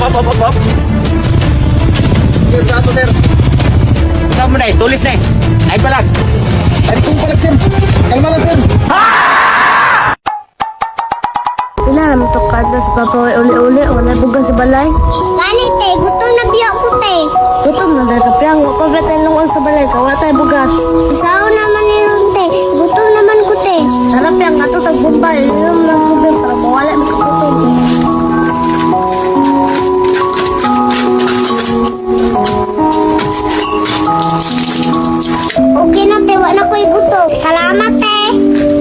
Op. Sir, dato sir. Ikaw mo na eh, tulis na eh. Ay palag. Ay, kung palag sir. Kalma lang sir. Wala naman to kada sa papaway uli-uli. Wala bugas sa balay. Gani te, gutom na biya ko te. Gutom na dahil kapiyang. Wala ba tayo lungan sa balay? Kawa tayo bugas. Sao naman yun te, gutom naman ko te. Sarap yang ato tagbumbay. Inom ng tubig para mawala makagutom. Okay na te, wala ko'y gutom. Salamat te.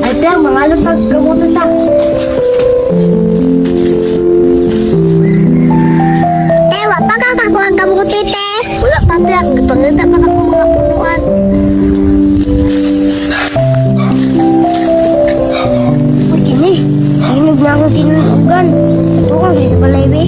Ay piyang, mga lutag gamutan ta. Te, wa pa ka kakuha kamuti te. Wala pa piyang. Pangita pa ka po mga punuan. Uy, kini. Sinog na akong sinunugan. Ito ka, sa balay be.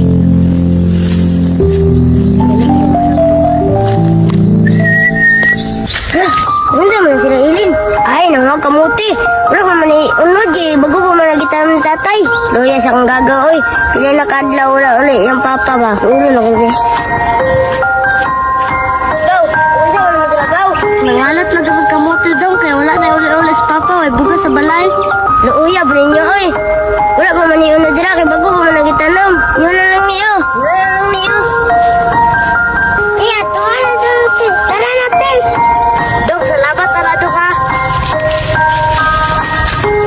Ano naman sila ilin? Ay, nang kamuti. Wala ka man unod eh. Bago pa man kita ng tatay. Loya sa kong gagaw, oy. Sila nakadlaw wala uli. Yung papa ba? Ulo na ko eh. Gaw! Ano sa mga sila gaw? Nangalat lang kapag kamuti daw. Kaya wala na uli-uli sa papa. Ay, bukas sa balay. Luuya, brinyo, oy. Wala pa man unod dira. Kaya bago pa man nagitanong. Yun na lang niyo. Yun na lang niyo. Iya, tuwan na te. Tara natin. Dok, salamat na rato ka.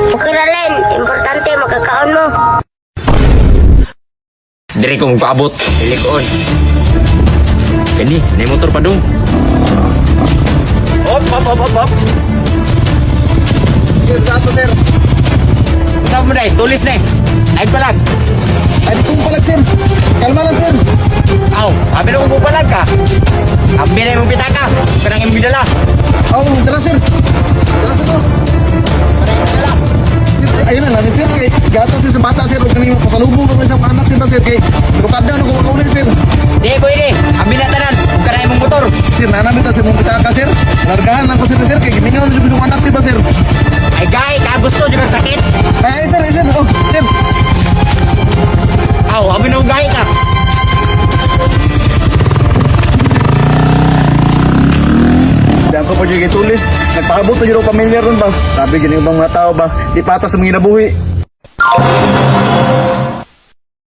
Okay na Len, importante magkakaon mo. Diri ko magpaabot. Ilikoon. Kani, may motor pa dong. Op. Sir, dato sir. Ikaw mo na eh, tulis na eh. Ay palag. Ay, kung palag sir. Kalma lang sir. Aw, sabi na kung pupalag ka. Sabi na yung pitaka. Kanang yung bidala. Oo, dala sir. Dala sir. Dala. Ayun na lang sir. Kay gata sir sa bata sir. Huwag kanina pasalubong ko sa anak sir ba sir. Kay nukada na kung makaulit sir. Di, boy di. Sabi na tanan. Huwag ka na yung motor. Sir, nanamit sir mong pitaka sir. Largahan lang ko sir sir. Kay gimingaw na sir anak sir ba sir. Ay, gay, gusto juga sakit. Ay sir, ay sir. Oh, sir. Aw, sabi na gay ka. Dako pa dyan tulis. Nagpaabot na dyan pamilya ron ba? Sabi dyan yung mga tao ba? Di patas sa mga nabuhi.